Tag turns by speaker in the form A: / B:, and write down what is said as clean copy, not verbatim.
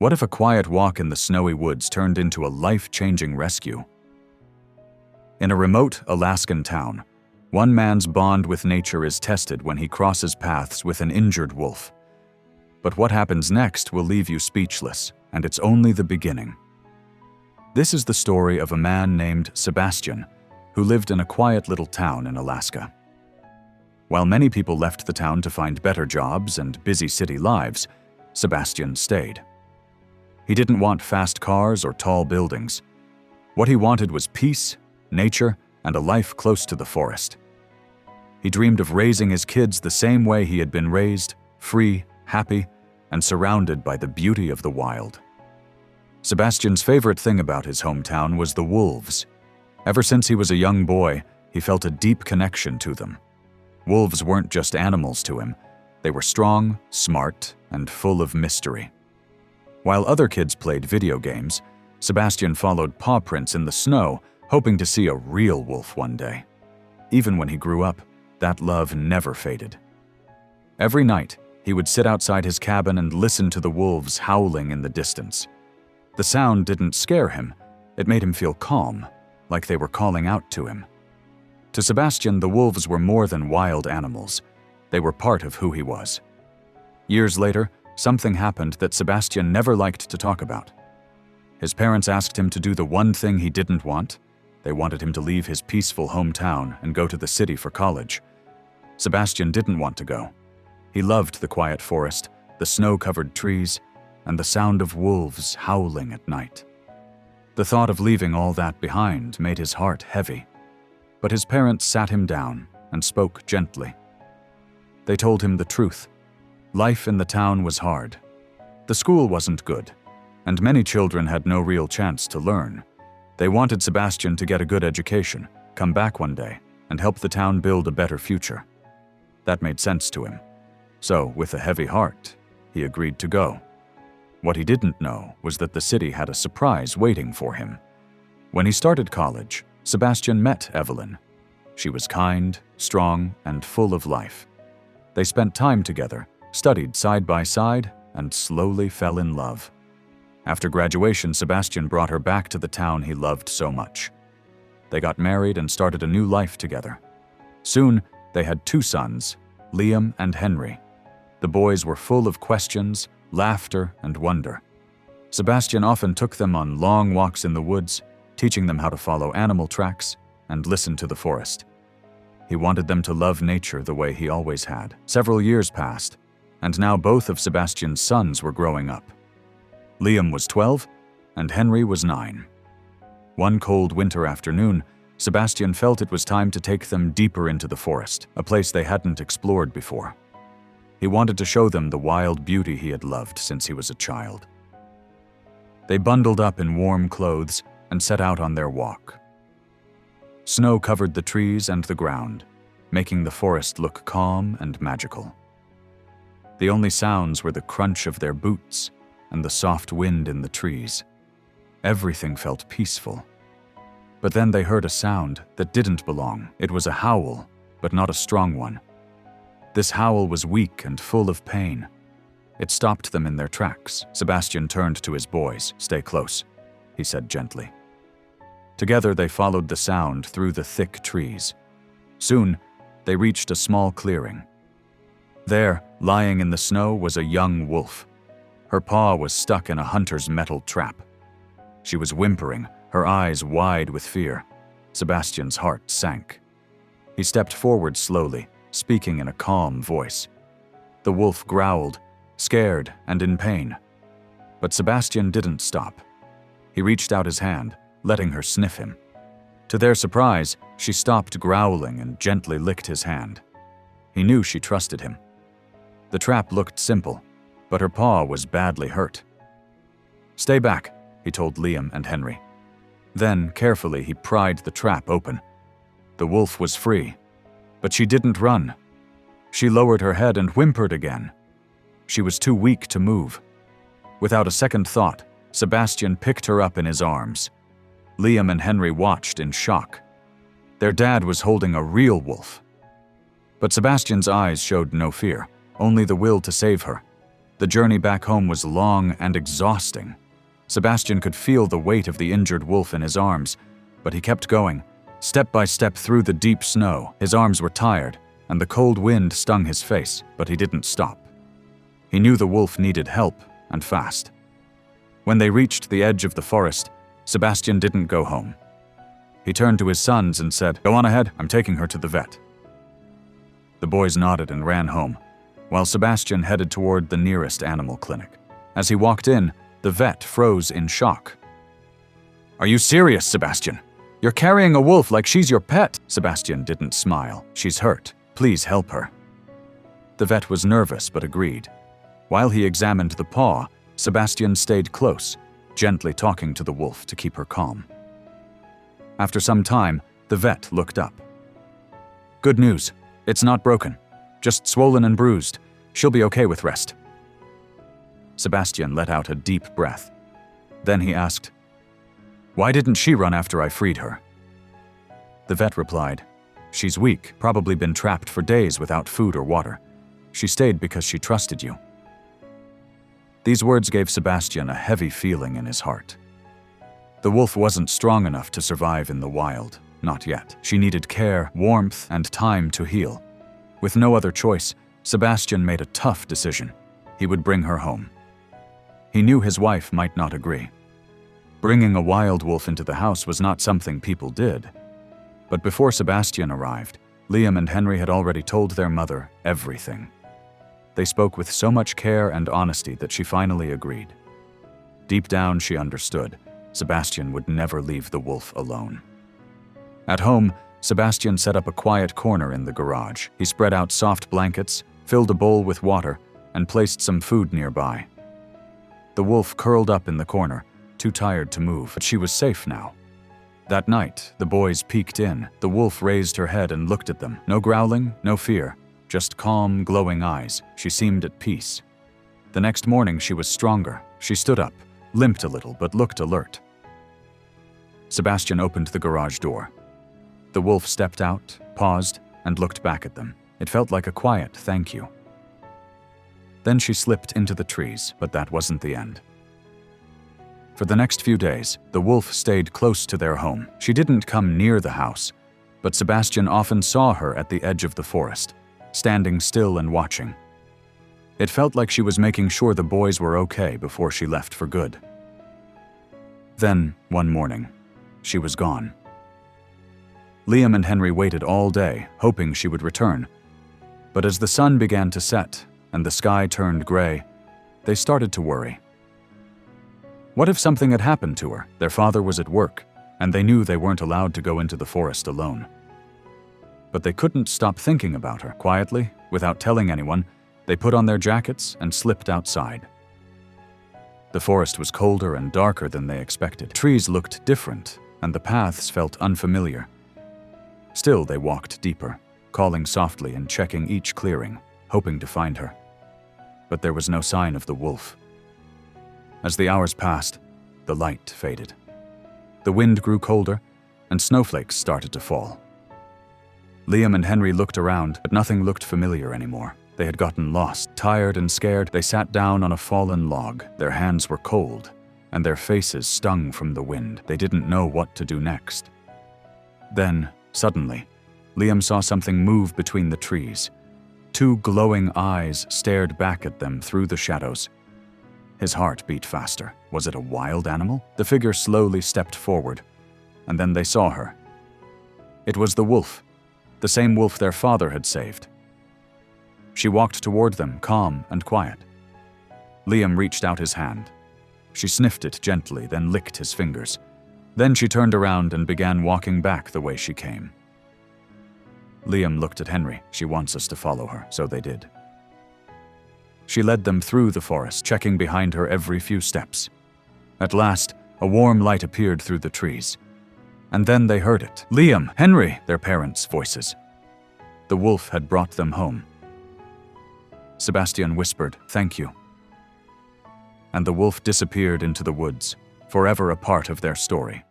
A: What if a quiet walk in the snowy woods turned into a life-changing rescue? In a remote Alaskan town, one man's bond with nature is tested when he crosses paths with an injured wolf. But what happens next will leave you speechless, and it's only the beginning. This is the story of a man named Sebastian, who lived in a quiet little town in Alaska. While many people left the town to find better jobs and busy city lives, Sebastian stayed. He didn't want fast cars or tall buildings. What he wanted was peace, nature, and a life close to the forest. He dreamed of raising his kids the same way he had been raised, free, happy, and surrounded by the beauty of the wild. Sebastian's favorite thing about his hometown was the wolves. Ever since he was a young boy, he felt a deep connection to them. Wolves weren't just animals to him. They were strong, smart, and full of mystery. While other kids played video games, Sebastian followed paw prints in the snow, hoping to see a real wolf one day. Even when he grew up, that love never faded. Every night, he would sit outside his cabin and listen to the wolves howling in the distance. The sound didn't scare him. It made him feel calm, like they were calling out to him. To Sebastian, the wolves were more than wild animals. They were part of who he was. Years later, something happened that Sebastian never liked to talk about. His parents asked him to do the one thing he didn't want. They wanted him to leave his peaceful hometown and go to the city for college. Sebastian didn't want to go. He loved the quiet forest, the snow-covered trees, and the sound of wolves howling at night. The thought of leaving all that behind made his heart heavy. But his parents sat him down and spoke gently. They told him the truth. Life in the town was hard. The school wasn't good, and many children had no real chance to learn. They wanted Sebastian to get a good education, come back one day, and help the town build a better future. That made sense to him. So, with a heavy heart, he agreed to go. What he didn't know was that the city had a surprise waiting for him. When he started college, Sebastian met Evelyn. She was kind, strong, and full of life. They spent time together, studied side by side, and slowly fell in love. After graduation, Sebastian brought her back to the town he loved so much. They got married and started a new life together. Soon, they had 2 sons, Liam and Henry. The boys were full of questions, laughter, and wonder. Sebastian often took them on long walks in the woods, teaching them how to follow animal tracks and listen to the forest. He wanted them to love nature the way he always had. Several years passed, and now both of Sebastian's sons were growing up. Liam was 12, and Henry was 9. One cold winter afternoon, Sebastian felt it was time to take them deeper into the forest, a place they hadn't explored before. He wanted to show them the wild beauty he had loved since he was a child. They bundled up in warm clothes and set out on their walk. Snow covered the trees and the ground, making the forest look calm and magical. The only sounds were the crunch of their boots and the soft wind in the trees. Everything felt peaceful. But then they heard a sound that didn't belong. It was a howl, but not a strong one. This howl was weak and full of pain. It stopped them in their tracks. Sebastian turned to his boys. "Stay close," he said gently. Together they followed the sound through the thick trees. Soon, they reached a small clearing. There, lying in the snow, was a young wolf. Her paw was stuck in a hunter's metal trap. She was whimpering, her eyes wide with fear. Sebastian's heart sank. He stepped forward slowly, speaking in a calm voice. The wolf growled, scared and in pain. But Sebastian didn't stop. He reached out his hand, letting her sniff him. To their surprise, she stopped growling and gently licked his hand. He knew she trusted him. The trap looked simple, but her paw was badly hurt. "Stay back," he told Liam and Henry. Then, carefully, he pried the trap open. The wolf was free, but she didn't run. She lowered her head and whimpered again. She was too weak to move. Without a second thought, Sebastian picked her up in his arms. Liam and Henry watched in shock. Their dad was holding a real wolf. But Sebastian's eyes showed no fear, only the will to save her. The journey back home was long and exhausting. Sebastian could feel the weight of the injured wolf in his arms, but he kept going, step by step through the deep snow. His arms were tired, and the cold wind stung his face, but he didn't stop. He knew the wolf needed help, and fast. When they reached the edge of the forest, Sebastian didn't go home. He turned to his sons and said, "Go on ahead, I'm taking her to the vet." The boys nodded and ran home, while Sebastian headed toward the nearest animal clinic. As he walked in, the vet froze in shock. "Are you serious, Sebastian? You're carrying a wolf like she's your pet." Sebastian didn't smile. "She's hurt. Please help her." The vet was nervous but agreed. While he examined the paw, Sebastian stayed close, gently talking to the wolf to keep her calm. After some time, the vet looked up. "Good news. It's not broken. Just swollen and bruised. She'll be okay with rest." Sebastian let out a deep breath. Then he asked, "Why didn't she run after I freed her?" The vet replied, "She's weak, probably been trapped for days without food or water. She stayed because she trusted you." These words gave Sebastian a heavy feeling in his heart. The wolf wasn't strong enough to survive in the wild, not yet. She needed care, warmth, and time to heal. With no other choice, Sebastian made a tough decision. He would bring her home. He knew his wife might not agree. Bringing a wild wolf into the house was not something people did. But before Sebastian arrived, Liam and Henry had already told their mother everything. They spoke with so much care and honesty that she finally agreed. Deep down, she understood. Sebastian would never leave the wolf alone. At home, Sebastian set up a quiet corner in the garage. He spread out soft blankets, filled a bowl with water, and placed some food nearby. The wolf curled up in the corner, too tired to move, but she was safe now. That night, the boys peeked in. The wolf raised her head and looked at them. No growling, no fear, just calm, glowing eyes. She seemed at peace. The next morning, she was stronger. She stood up, limped a little, but looked alert. Sebastian opened the garage door. The wolf stepped out, paused, and looked back at them. It felt like a quiet thank you. Then she slipped into the trees, but that wasn't the end. For the next few days, the wolf stayed close to their home. She didn't come near the house, but Sebastian often saw her at the edge of the forest, standing still and watching. It felt like she was making sure the boys were okay before she left for good. Then, one morning, she was gone. Liam and Henry waited all day, hoping she would return. But as the sun began to set and the sky turned gray, they started to worry. What if something had happened to her? Their father was at work, and they knew they weren't allowed to go into the forest alone. But they couldn't stop thinking about her. Quietly, without telling anyone, they put on their jackets and slipped outside. The forest was colder and darker than they expected. Trees looked different, and the paths felt unfamiliar. Still, they walked deeper, calling softly and checking each clearing, hoping to find her. But there was no sign of the wolf. As the hours passed, the light faded. The wind grew colder, and snowflakes started to fall. Liam and Henry looked around, but nothing looked familiar anymore. They had gotten lost. Tired and scared, they sat down on a fallen log. Their hands were cold, and their faces stung from the wind. They didn't know what to do next. Then, suddenly, Liam saw something move between the trees. Two glowing eyes stared back at them through the shadows. His heart beat faster. Was it a wild animal? The figure slowly stepped forward, and then they saw her. It was the wolf, the same wolf their father had saved. She walked toward them, calm and quiet. Liam reached out his hand. She sniffed it gently, then licked his fingers. Then she turned around and began walking back the way she came. Liam looked at Henry. She wants us to follow her, so they did. She led them through the forest, checking behind her every few steps. At last, a warm light appeared through the trees. And then they heard it. "Liam! Henry!" their parents' voices. The wolf had brought them home. Sebastian whispered, "Thank you." And the wolf disappeared into the woods, forever a part of their story.